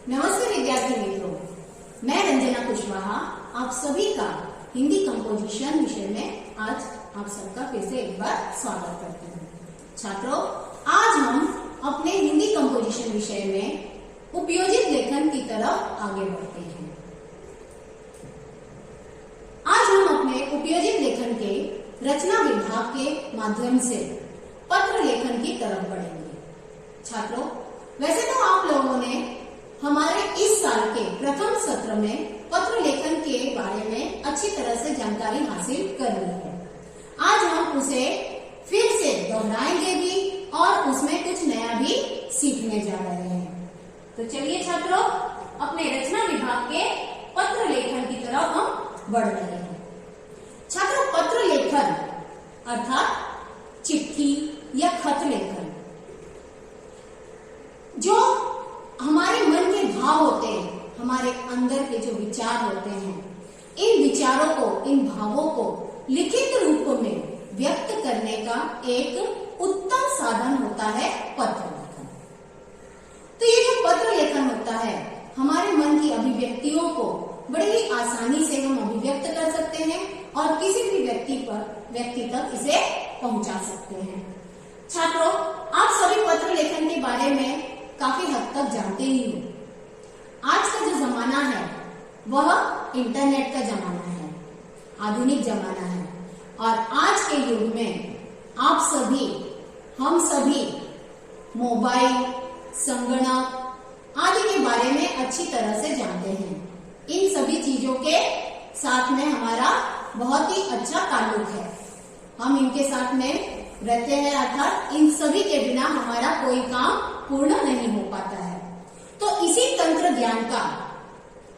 नमस्ते विद्यार्थी मित्रों, मैं रंजना कुशवाहा आप सभी का हिंदी कंपोजिशन विषय में आज आप सबका फिर से एक बार स्वागत करती हूँ। छात्रों, आज हम अपने हिंदी कंपोजिशन विषय में उपयोजित लेखन की तरफ आगे बढ़ते हैं। आज हम अपने उपयोजित लेखन के रचना विभाग के माध्यम से पत्र लेखन की तरफ बढ़ेंगे। छात्रों, वैसे तो आप लोगों ने हमारे इस साल के प्रथम सत्र में पत्र लेखन के बारे में अच्छी तरह से जानकारी हासिल कर ली है। आज हम उसे फिर से दोहराएंगे भी और उसमें कुछ नया भी सीखने जा रहे हैं। तो चलिए छात्रों, अपने रचना विभाग के पत्र लेखन की तरफ हम बढ़ रहे हैं। छात्रों, पत्र लेखन अर्थात चिट्ठी या खत लेखन, जो हमारे मन के भाव होते हैं, हमारे अंदर के जो विचार होते हैं, इन विचारों को, इन भावों को लिखित रूप में व्यक्त करने का एक उत्तम साधन होता है पत्र लेखन। तो ये जो पत्र लेखन होता है, हमारे मन की अभिव्यक्तियों को बड़ी ही आसानी से हम अभिव्यक्त कर सकते हैं और किसी भी व्यक्ति तक इसे पहुंचा सकते हैं। छात्रों, आप सभी पत्र लेखन के बारे में काफी हद तक जानते ही हो। आज का जो जमाना है वह इंटरनेट का जमाना है, आधुनिक जमाना है, और आज के युग में आप सभी, हम सभी मोबाइल, संगणक आदि के बारे में अच्छी तरह से जानते हैं। इन सभी चीजों के साथ में हमारा बहुत ही अच्छा ताल्लुक है। हम इनके साथ में रहते हैं, अर्थात इन सभी के बिना हमारा कोई काम पूर्ण नहीं हो पाता है। तो इसी तंत्र ज्ञान का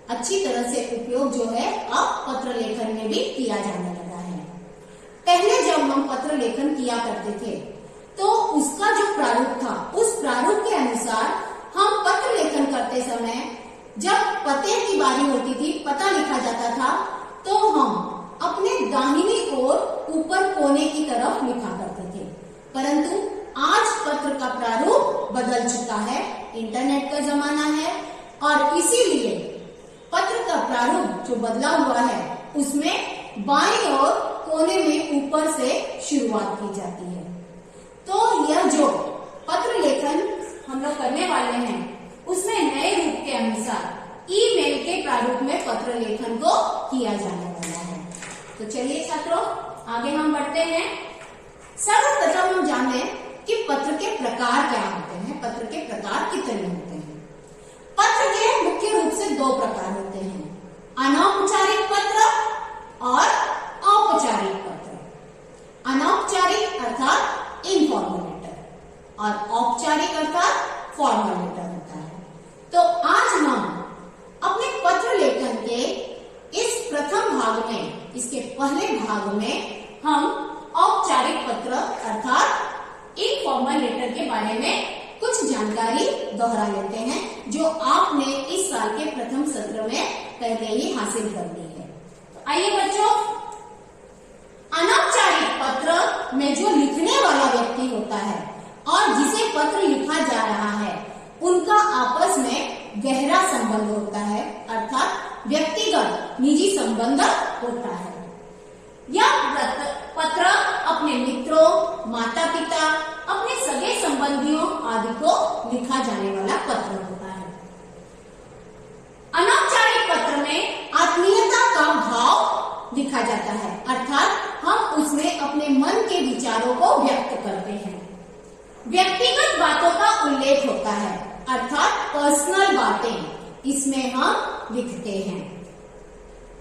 अच्छी तरह से उपयोग जो है अब पत्र लेखन में भी किया जाने लगा है। पहले जब हम पत्र लेखन किया करते थे तो उसका जो प्रारूप था, उस प्रारूप के अनुसार हम पत्र लेखन करते समय जब पते की बारी होती थी, पता लिखा जाता था, तो हम अपने दाहिनी ओर ऊपर कोने की तरफ लिखा करते थे। परंतु आज पत्र का प्रारूप बदल चुका है, इंटरनेट का जमाना है, और इसीलिए पत्र का प्रारूप जो बदला हुआ है उसमें बाईं ओर कोने में ऊपर से शुरुआत की जाती है। तो यह जो पत्र लेखन हम लोग करने वाले हैं उसमें नए रूप के अनुसार ईमेल के प्रारूप में पत्र लेखन को किया जाने वाला है। तो चलिए छात्रों, आगे हम बढ़ते हैं। सर्वप्रथम हम जाने कि पत्र के प्रकार क्या होते हैं, पत्र के प्रकार कितने होते हैं। पत्र के मुख्य रूप से दो प्रकार होते हैं, अनौपचारिक पत्र और औपचारिक पत्र। अनौपचारिक अर्थात इनफॉर्मल लेटर और औपचारिक अर्थात फॉर्मल लेटर होता है। तो आज हम अपने पत्र लेखन के इस प्रथम भाग में, इसके पहले भाग में हम औपचारिक पत्र अर्थात इनफॉर्मल लेटर के बारे में कुछ जानकारी दोहरा लेते हैं, जो आपने इस साल के प्रथम सत्र में पहले ही हासिल कर ली है। तो आइए बच्चों, अनौपचारिक पत्र में जो लिखने वाला व्यक्ति होता है और जिसे पत्र लिखा जा रहा है, उनका आपस में गहरा संबंध होता है, अर्थात व्यक्तिगत निजी संबंध होता है। यह पत्र अपने मित्रों, माता पिता, अपने सगे संबंधियों आदि को लिखा जाने वाला पत्र होता है। अनौपचारिक पत्र में आत्मीयता का भाव लिखा जाता है, अर्थात हम उसमें अपने मन के विचारों को व्यक्त करते हैं। व्यक्तिगत बातों का उल्लेख होता है, अर्थात पर्सनल बातें इसमें हम लिखते हैं।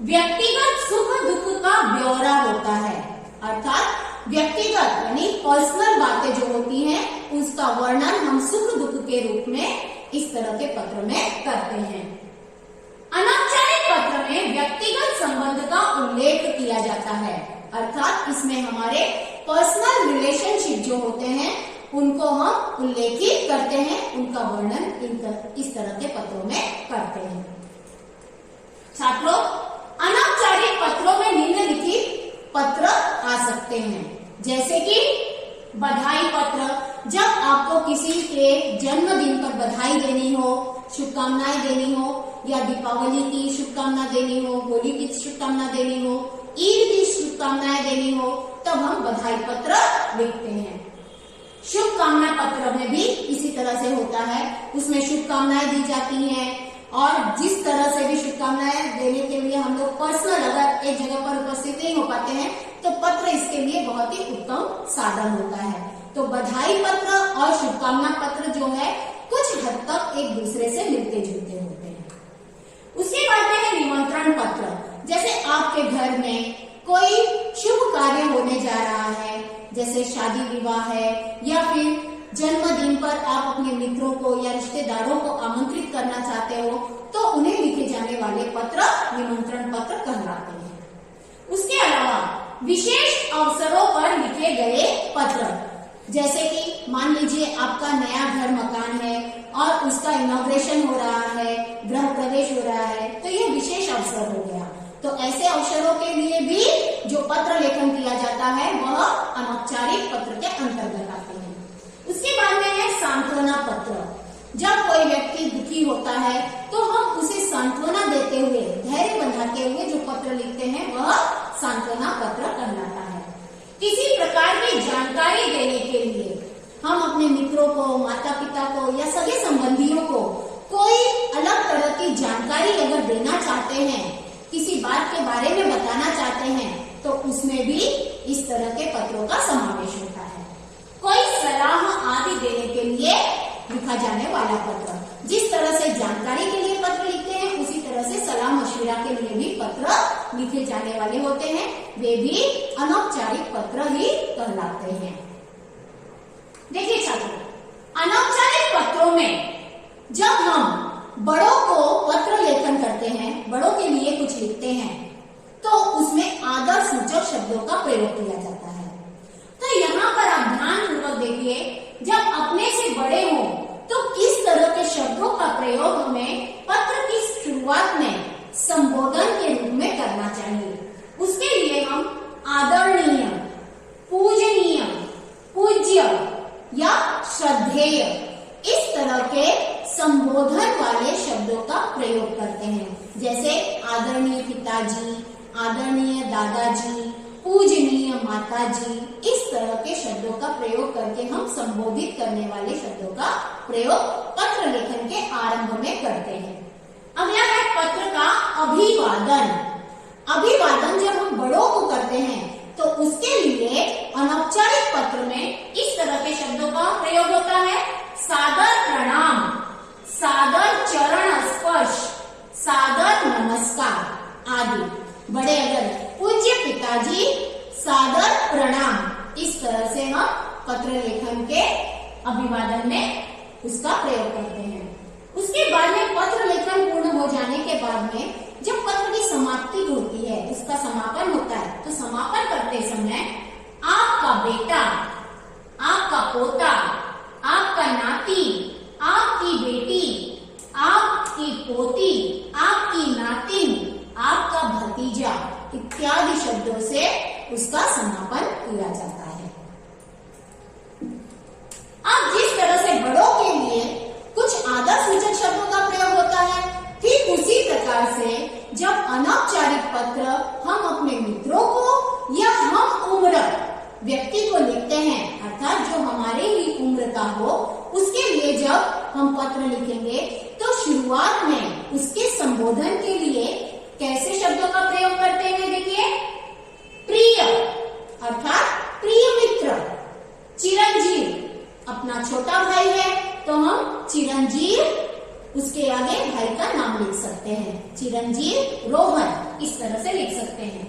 व्यक्तिगत सुख दुख का ब्यौरा होता है, अर्थात व्यक्तिगत यानी पर्सनल बातें जो होती हैं उसका वर्णन हम सुख दुख के रूप में इस तरह के पत्र में करते हैं। अनौपचारिक पत्र में व्यक्तिगत संबंध का उल्लेख किया जाता है, अर्थात इसमें हमारे पर्सनल रिलेशनशिप जो होते हैं उनको हम उल्लेखित करते हैं, उनका वर्णन इस तरह के पत्रों में करते हैं। छात्रों, अनौपचारिक पत्रों में निम्नलिखित पत्र आ सकते हैं, जैसे कि बधाई पत्र, जब आपको किसी के जन्मदिन पर बधाई देनी हो, शुभकामनाएं देनी हो, या दीपावली की शुभकामना देनी हो, होली की शुभकामना देनी हो, ईद की शुभकामनाएं देनी हो, तब हम बधाई पत्र लिखते हैं। शुभकामना पत्र में भी इसी तरह से होता है, उसमें शुभकामनाएं दी जाती हैं, और जिस तरह से भी शुभकामनाएं देने के लिए हम लोग पर्सनल अगर एक जगह पर उपस्थित नहीं हो पाते हैं तो पत्र इसके लिए बहुत ही उत्तम साधन होता है। तो बधाई पत्र और शुभकामना पत्र जो है कुछ हद तक एक दूसरे से मिलते जुलते होते हैं। उसके बाद में है निमंत्रण पत्र। जैसे आपके घर में कोई शुभ कार्य होने जा रहा है, जैसे शादी विवाह है, या फिर जन्मदिन पर आप अपने मित्रों को या रिश्तेदारों को आमंत्रित करना चाहते हो, तो उन्हें लिखे जाने वाले पत्र निमंत्रण पत्र कहलाते हैं। उसके अलावा विशेष अवसरों पर लिखे गए पत्र, जैसे कि मान लीजिए आपका नया घर मकान है और उसका इनॉग्रेशन हो रहा है, गृह प्रवेश हो रहा है, तो यह विशेष अवसर हो गया। तो ऐसे अवसरों के लिए भी जो पत्र लेखन किया जाता है वह अनौपचारिक पत्र के अंतर्गत आते हैं। उसके बाद में है सांत्वना पत्र। जब कोई व्यक्ति दुखी होता है तो हम उसे सांत्वना देते हुए, धैर्य बंधाते हुए जो पत्र लिखते हैं वह सांत्वना पत्र कहलाता है। किसी प्रकार की जानकारी देने के लिए हम अपने मित्रों को, माता पिता को या सगे संबंधियों को कोई अलग तरह की जानकारी अगर देना चाहते हैं, किसी बात के बारे में बताना चाहते हैं, तो उसमें भी इस तरह के पत्रों का समावेश होता है। कोई सलाह आदि देने के लिए लिखा जाने वाला पत्र, जिस तरह से जानकारी के लिए पत्र लिखते हैं उसी तरह से सलाह मशविरा के लिए भी पत्र लिखे जाने वाले होते हैं, वे भी अनौपचारिक पत्र ही कहलाते हैं। देखिए छात्रों, अनौपचारिक पत्रों में जब हम बड़ों को पत्र लेखन करते हैं, बड़ों के लिए कुछ लिखते हैं, तो उसमें आदर सूचक शब्दों का प्रयोग किया जाता है। तो यहाँ पर आप ध्यानपूर्वक देखिए, जब अपने से बड़े हों तो किस तरह के शब्दों का प्रयोग हमें पत्र की शुरुआत में संबोधन के रूप में करना चाहिए। उसके लिए हम आदरणीय, पूजनीय, पूज्य या श्रद्धेय इस तरह के संबोधन वाले शब्दों का प्रयोग करते हैं। जैसे आदरणीय पिताजी, आदरणीय दादाजी, पूजनीय माताजी, इस तरह के शब्दों का प्रयोग करके हम संबोधित करने वाले शब्दों का प्रयोग पत्र लेखन के आरंभ में करते हैं। अगला है पत्र का अभिवादन। अभिवादन जब हम बड़ों को करते हैं तो उसके लिए अनौपचारिक पत्र में इस तरह के शब्दों का प्रयोग होता है। सादर प्रणाम, सादर चरण स्पर्श, सादर नमस्कार आदि। बड़े अगर पूज्य पिताजी, सादर प्रणाम, इस तरह से हम पत्र लेखन के अभिवादन में उसका प्रयोग करते हैं। उसके बाद में पत्र लेखन पूर्ण हो जाने के बाद में जब पत्र की समाप्ति होती है, उसका समापन होता है, तो समापन करते समय आपका बेटा, आपका पोता, आपका नाती, आपकी बेटी, आपकी पोती, आपकी नातिन, आपका भतीजा इत्यादि शब्दों से उसका समापन किया जाता है। अब जिस तरह से बड़ों के लिए कुछ आदर सूचक शब्दों का प्रयोग होता है, ठीक उसी प्रकार से जब अनौपचारिक पत्र हम अपने मित्रों को या हम उम्र व्यक्ति को लिखते हैं, अर्थात जो हमारे ही उम्र का हो, उसके लिए जब हम पत्र लिखेंगे तो शुरुआत में उसके संबोधन के लिए कैसे शब्दों का प्रयोग करते हैं? देखिए, प्रिय अर्थात प्रिय मित्र, चिरंजीव, अपना छोटा भाई है तो हम चिरंजीव, उसके आगे भाई का नाम लिख सकते हैं, चिरंजीव रोहन, इस तरह से लिख सकते हैं।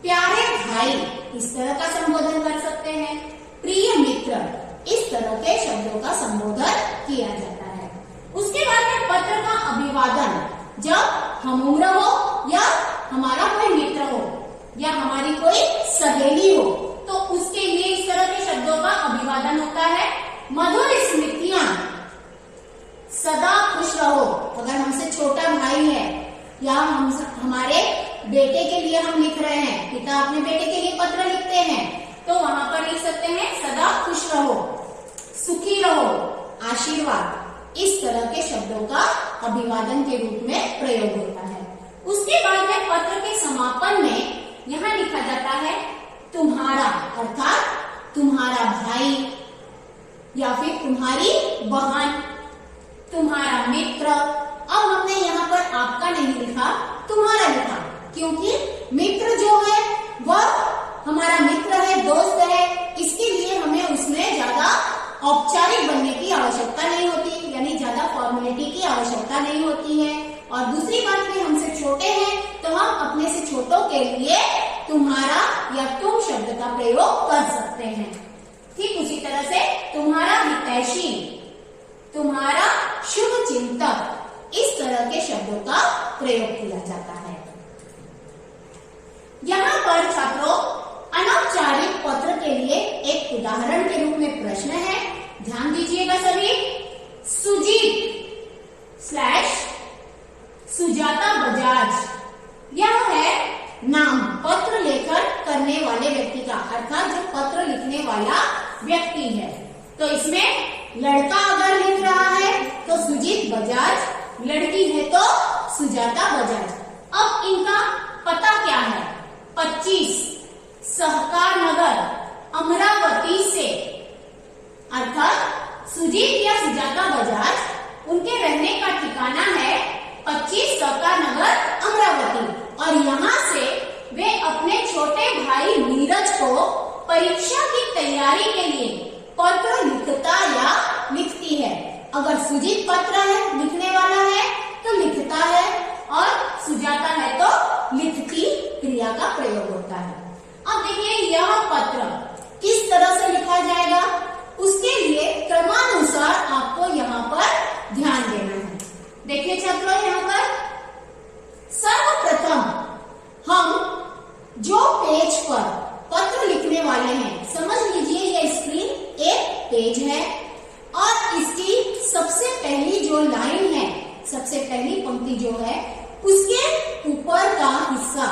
प्यारे भाई, इस तरह का संबोधन कर सकते हैं। प्रिय मित्र, इस तरह के शब्दों का संबोधन किया जाता है। उसके बाद में पत्र का अभिवादन, जब हम उम्र हो या हमारा कोई मित्र हो या हमारी कोई सहेली हो, तो उसके लिए इस तरह के शब्दों का अभिवादन होता है। मधुर स्मृतियां, सदा खुश रहो। अगर हमसे छोटा भाई है या हमारे बेटे के लिए हम लिख रहे हैं, पिता अपने बेटे के लिए पत्र लिखते हैं, तो वहां पर लिख सकते हैं सदा खुश रहो, सुखी रहो, आशीर्वाद। इस तरह के शब्दों का अभिवादन के रूप में प्रयोग होता है। उसके बाद में पत्र के समापन में यहाँ लिखा जाता है तुम्हारा, अर्थात तुम्हारा भाई या फिर तुम्हारी बहन, तुम्हारा मित्र। अब हमने यहाँ पर आपका नहीं लिखा, तुम्हारा लिखा, क्योंकि मित्र जो है वह हमारा मित्र है, दोस्त है, इसके लिए हमें उसमें ज्यादा औपचारिक बनने की आवश्यकता नहीं होती, यानी ज्यादा फॉर्मेलिटी की आवश्यकता नहीं होती है। और दूसरी बात में हमसे छोटे हैं तो हम अपने से छोटों के लिए तुम्हारा या तुम शब्द का प्रयोग कर सकते हैं। ठीक उसी तरह से तुम्हारा हितैषी, तुम्हारा शुभ चिंतक, इस तरह के शब्दों का प्रयोग किया जाता है। यहाँ पर छात्रों अनौपचारिक पत्र के लिए एक उदाहरण के रूप में प्रश्न है, ध्यान दीजिएगा सभी। सुजीत / सुजाता बजाज, यह है नाम पत्र लेखन करने वाले व्यक्ति का, अर्थात जो पत्र लिखने वाला व्यक्ति है। तो इसमें लड़का अगर लिख रहा है तो सुजीत बजाज, लड़की है तो सुजाता बजाज। अब इनका पता क्या है? 25 सहकार नगर अमरावती से, अर्थात सुजीत या सुजाता बजाज उनके रहने का ठिकाना है 25 सहकार नगर अमरावती, और यहाँ से वे अपने छोटे भाई नीरज को परीक्षा की तैयारी के लिए पत्र लिखता या लिखती है। अगर सुजीत पत्र है लिखने वाला है तो लिखता है, और सुजाता है तो लिखती क्रिया का प्रयोग होता है। अब देखिए यह पत्र किस तरह से लिखा जाएगा, उसके लिए क्रमानुसार आपको यहाँ पर ध्यान देना है। देखिए छात्रों, यहाँ पर सर्वप्रथम हम जो पेज पर पत्र लिखने वाले हैं, समझ लीजिए यह स्क्रीन एक पेज है और इसकी सबसे पहली जो लाइन है, सबसे पहली पंक्ति जो है, उसके ऊपर का हिस्सा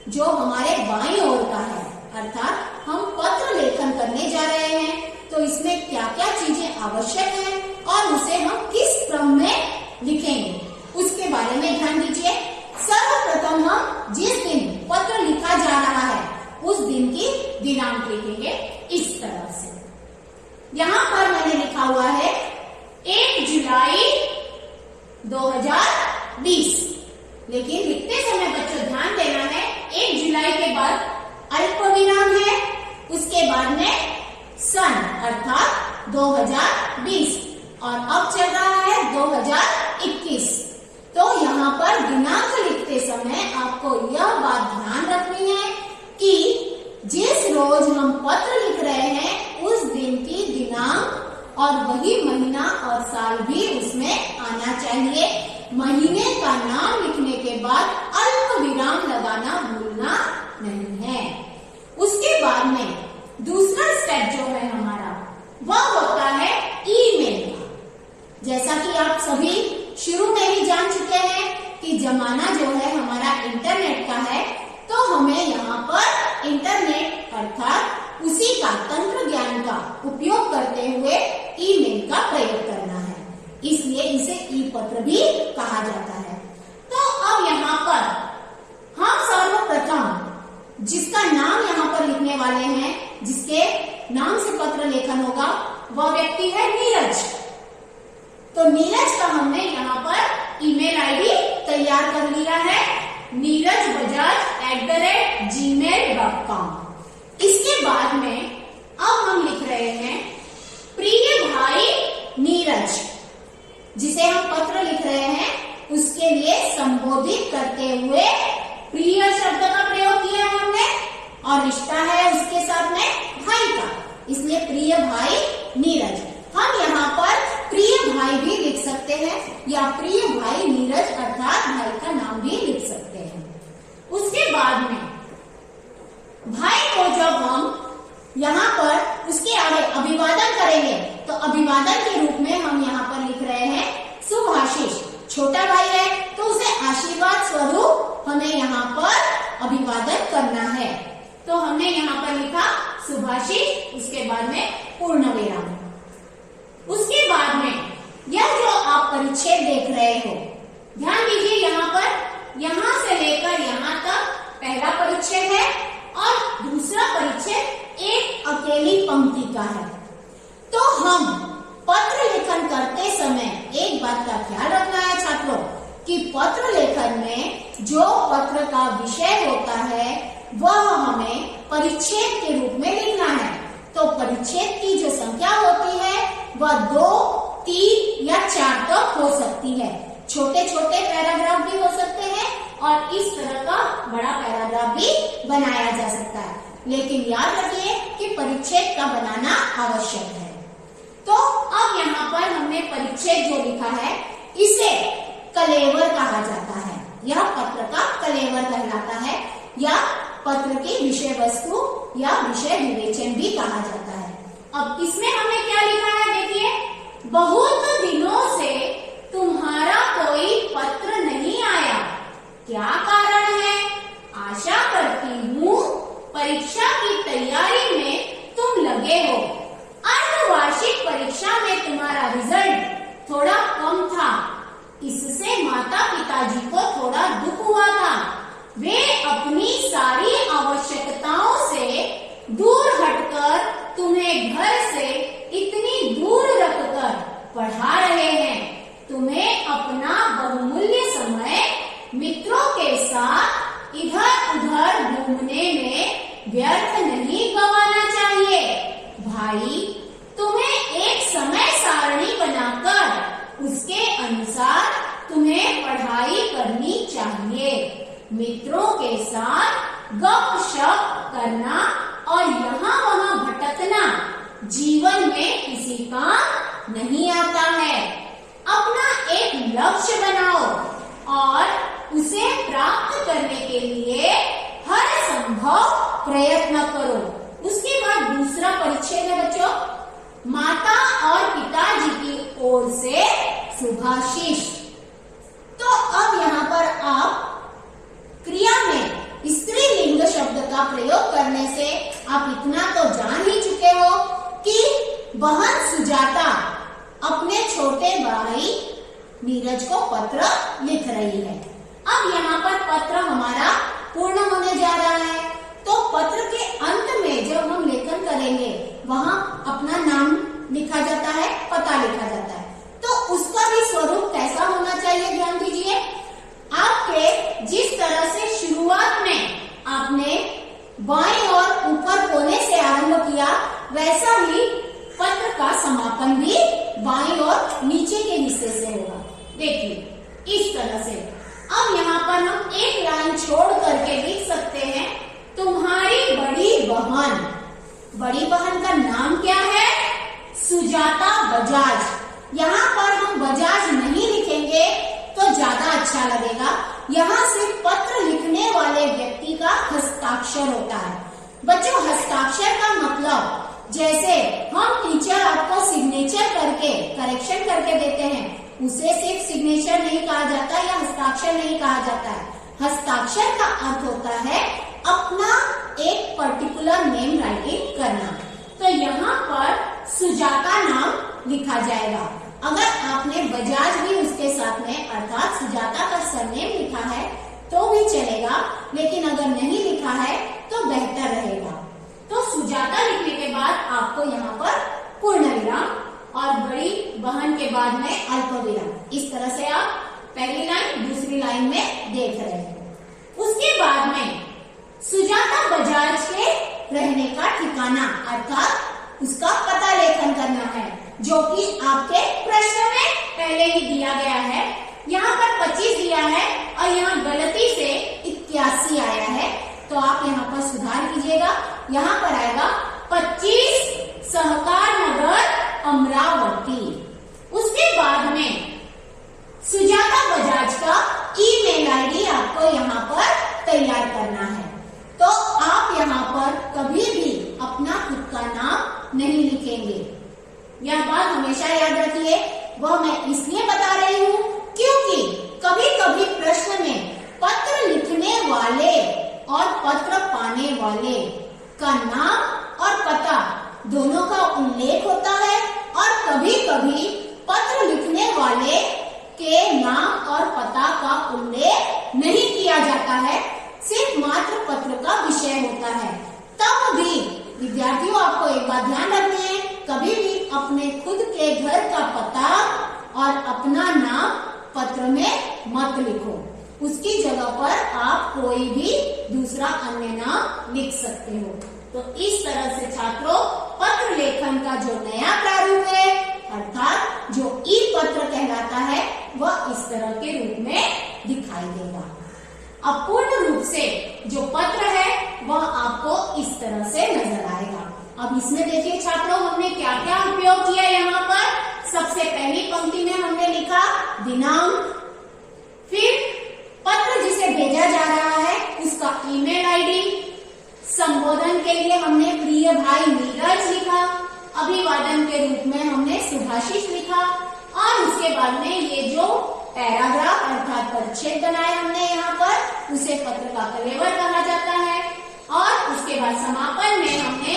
जो हमारे बाईं ओर का है, अर्थात हम पत्र लेखन करने जा रहे हैं तो इसमें क्या क्या चीजें आवश्यक है और उसे हम किस क्रम में लिखेंगे, उसके बारे में ध्यान दीजिए। सर्वप्रथम हम जिस दिन पत्र लिखा जा रहा है उस दिन की दिनांक लिखेंगे इस तरह से। यहाँ पर मैंने लिखा हुआ है 1 जुलाई 2020, लेकिन लिखते समय बच्चों ध्यान देना है 1 जुलाई के बाद अल्प विराम है, उसके बाद में सन अर्थात 2020, और अब चल रहा है 2021। तो यहाँ पर दिनांक लिखते समय आपको यह बात ध्यान रखनी है कि जिस रोज हम पत्र लिख रहे हैं उस दिन की दिनांक और वही महीना और साल भी उसमें आना चाहिए। महीने का नाम लिखने के बाद अल्प विराम लगाना भूलना नहीं है। उसके बाद में दूसरा स्टेप जो है हमारा वह होता है ईमेल का। जैसा कि आप सभी शुरू में ही जान चुके हैं कि जमाना जो है हमारा इंटरनेट का है, तो हमें यहाँ पर इंटरनेट अर्थात उसी का तंत्र ज्ञान का उपयोग करते हुए ईमेल का प्रयोग करना है, इसलिए इसे ई पत्र भी कहा जाता है। तो अब यहाँ पर हम सर्वप्रथम जिसका नाम यहाँ पर लिखने वाले हैं, जिसके नाम से पत्र लेखन होगा, वह व्यक्ति है नीरज। तो नीरज का हमने यहाँ पर ईमेल आईडी तैयार कर लिया है, neerajbajaj@gmail.com। इसके बाद में अब हम लिख रहे हैं प्रिय भाई नीरज, जिसे हम पत्र लिख रहे हैं उसके लिए संबोधित करते हुए प्रिय शब्द का प्रयोग किया है हमने, और रिश्ता है उसके साथ में भाई का, इसलिए प्रिय भाई नीरज। हम यहाँ पर प्रिय भाई भी लिख सकते हैं या प्रिय भाई नीरज अर्थात भाई का नाम भी लिख सकते हैं। उसके बाद में भाई को जब हम यहाँ पर उसके आगे अभिवादन करेंगे तो अभिवादन के रूप में हम यहाँ पर लिख रहे हैं शुभाशीष। छोटा भाई है तो उसे आशीर्वाद स्वरूप हमें यहाँ पर अभिवादन करना है, तो हमने यहाँ पर लिखा सुभाषित, उसके बाद में पूर्ण विराम। उसके बाद में यह जो आप परिच्छेद देख रहे हो, ध्यान दीजिए यहाँ पर, यहाँ से लेकर यहाँ तक पहला परिच्छेद है और दूसरा परिच्छेद एक अकेली पंक्ति का है। तो हम पत्र लेखन करते समय एक बात का ख्याल रखना है छात्रों कि पत्र लेखन में जो पत्र का विषय होता है वह हमें परिच्छेद के रूप में लिखना है। तो परिच्छेद की जो संख्या होती है वह 2, 3 या 4 तक हो सकती है। छोटे छोटे पैराग्राफ भी हो सकते हैं और इस तरह का बड़ा पैराग्राफ भी बनाया जा सकता है, लेकिन याद रखिए कि परिच्छेद का बनाना आवश्यक है। तो अब यहाँ पर हमने परिच्छेद जो लिखा है इसे कलेवर कहा जाता है। यह पत्र का कलेवर कहलाता है या पत्र की विषय वस्तु या विषय विवेचन भी कहा जाता है। अब इसमें हमने क्या लिखा है देखिए, बहुत दिनों से तुम्हारा कोई पत्र नहीं आया, क्या कारण है? आशा करती हूँ परीक्षा की तैयारी में तुम लगे हो। अर्धवार्षिक परीक्षा में तुम्हारा रिजल्ट थोड़ा कम था, इससे माता पिताजी को थोड़ा दुख हुआ था। वे अपनी सारी आवश्यकताओं से दूर हटकर तुम्हें घर से इतनी दूर रखकर पढ़ा रहे हैं। तुम्हें अपना बहुमूल्य समय मित्रों के साथ इधर उधर घूमने में व्यर्थ नहीं गंवाना चाहिए। भाई, तुम्हें एक समय सारणी बनाकर उसके अनुसार तुम्हें पढ़ाई करनी चाहिए। मित्रों के साथ गपशप करना और यहाँ वहाँ भटकना जीवन में किसी काम नहीं आता है। अपना एक लक्ष्य बनाओ और उसे प्राप्त करने के लिए हर संभव प्रयत्न करो। उसके बाद दूसरा परिच्छेद है बच्चों, माता और पिताजी की ओर से शुभाशीष। तो अब यहाँ पर आप क्रिया में स्त्रीलिंग शब्द का प्रयोग करने से आप इतना तो जान ही चुके हो कि बहन सुजाता अपने छोटे भाई नीरज को पत्र लिख रही है। अब यहाँ पर पत्र हमारा पूर्ण होने जा रहा है, तो पत्र के अंत में जब हम लेखन करेंगे वहाँ अपना नाम लिखा जाता है, पता लिखा जाता है। तो उसका भी स्वरूप कैसा होना चाहिए ध्यान दीजिए। आपके जिस तरह से शुरुआत में आपने बाएं और ऊपर कोने से आरंभ किया, वैसा ही पत्र का समापन भी बाएं और नीचे के हिस्से से होगा। देखिए इस तरह से। अब यहाँ पर हम एक लाइन छोड़ करके लिख सकते हैं, तुम्हारी बड़ी बहन। बड़ी बहन का नाम क्या है? सुजाता बजाज। यहाँ पर हम बजाज नहीं लिखेंगे तो ज्यादा अच्छा लगेगा। यहाँ से पत्र लिखने वाले व्यक्ति का हस्ताक्षर होता है। बच्चों, हस्ताक्षर का मतलब जैसे हम टीचर आपको सिग्नेचर करके करेक्शन करके देते हैं, उसे सिर्फ सिग्नेचर नहीं कहा जाता या हस्ताक्षर नहीं कहा जाता है। हस्ताक्षर का अर्थ होता है अपना एक पर्टिकुलर नेम राइटिंग करना। तो यहाँ पर सुजाता नाम लिखा जाएगा। अगर आपने बजाज भी उसके साथ में अर्थात सुजाता का सरनेम लिखा है तो भी चलेगा, लेकिन अगर नहीं लिखा है तो बेहतर रहेगा। तो सुजाता लिखने के बाद आपको यहाँ पर पूर्ण विराम और बड़ी बहन के बाद में अल्प विराम, इस तरह से आप पहली लाइन दूसरी लाइन में देख रहे हैं। उसके बाद में सुजाता बजाज के रहने का ठिकाना अर्थात उसका पता लेखन करना है, जो कि आपके प्रश्न में पहले ही दिया गया है। यहाँ पर 25 दिया है और यहाँ गलती से 81 आया है, तो आप यहाँ पर सुधार कीजिएगा। यहाँ पर आएगा 25 सहकार नगर अमरावती। उसके बाद में सुजाता बजाज का ईमेल आईडी आपको यहाँ पर तैयार करना है। तो आप यहाँ पर कभी भी अपना खुद का नाम नहीं लिखेंगे, यह बात हमेशा याद रखिए। वह मैं इसलिए बता रही हूँ क्योंकि कभी कभी प्रश्न में पत्र लिखने वाले और पत्र पाने वाले का नाम और के नाम और पता का उल्लेख नहीं किया जाता है, सिर्फ मात्र पत्र का विषय होता है। तब भी विद्यार्थियों आपको एक बात ध्यान रखनी है, कभी भी अपने खुद के घर का पता और अपना नाम पत्र में मत लिखो। उसकी जगह पर आप कोई भी दूसरा अन्य नाम लिख सकते हो। तो इस तरह से छात्रों पत्र लेखन का जो नया प्रारूप है अर्थात जो ई पत्र कहलाता है वह इस तरह के रूप में दिखाई देगा। अब पूर्ण रूप से जो पत्र है वह आपको इस तरह से नजर आएगा। अब इसमें देखिए छात्रों हमने क्या क्या उपयोग किया। यहाँ पर सबसे पहली पंक्ति में हमने लिखा दिनांक, फिर पत्र जिसे भेजा जा रहा है उसका ईमेल आईडी, संबोधन के लिए हमने प्रिय भाई नीरज लिखा, अभिवादन के रूप में हमने सुभाषिस लिखा और उसके बाद में ये जो पैराग्राफ अर्थात परिच्छेद बनाए हमने यहाँ पर उसे पत्र का कलेवर कहा जाता है। और उसके बाद समापन में हमने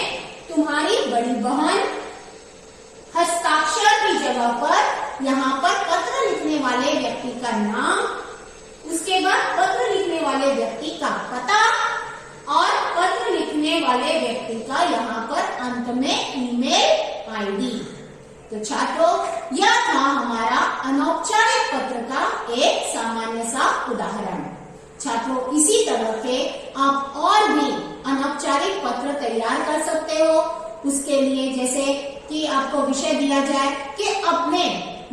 तुम्हारी बड़ी बहन हस्ताक्षर की जगह पर यहाँ पर पत्र लिखने वाले व्यक्ति का नाम, उसके बाद पत्र लिखने वाले व्यक्ति का पता और पत्र लिखने वाले व्यक्ति का यहाँ पर अंत में ईमेल आईडी। तो छात्रों यह था हमारा अनौपचारिक पत्र का एक सामान्य सा उदाहरण। छात्रों इसी तरह के आप और भी अनौपचारिक पत्र तैयार कर सकते हो। उसके लिए जैसे कि आपको विषय दिया जाए कि अपने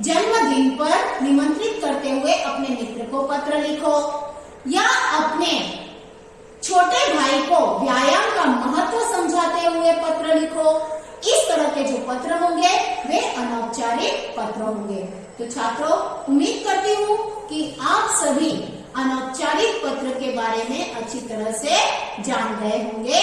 जन्मदिन पर निमंत्रित करते हुए अपने मित्र को पत्र लिखो या अपने छोटे भाई को व्यायाम का महत्व समझाते हुए पत्र लिखो। इस तरह के जो पत्र होंगे वे अनौपचारिक पत्र होंगे। तो छात्रों उम्मीद करती हूँ कि आप सभी अनौपचारिक पत्र के बारे में अच्छी तरह से जान गए होंगे।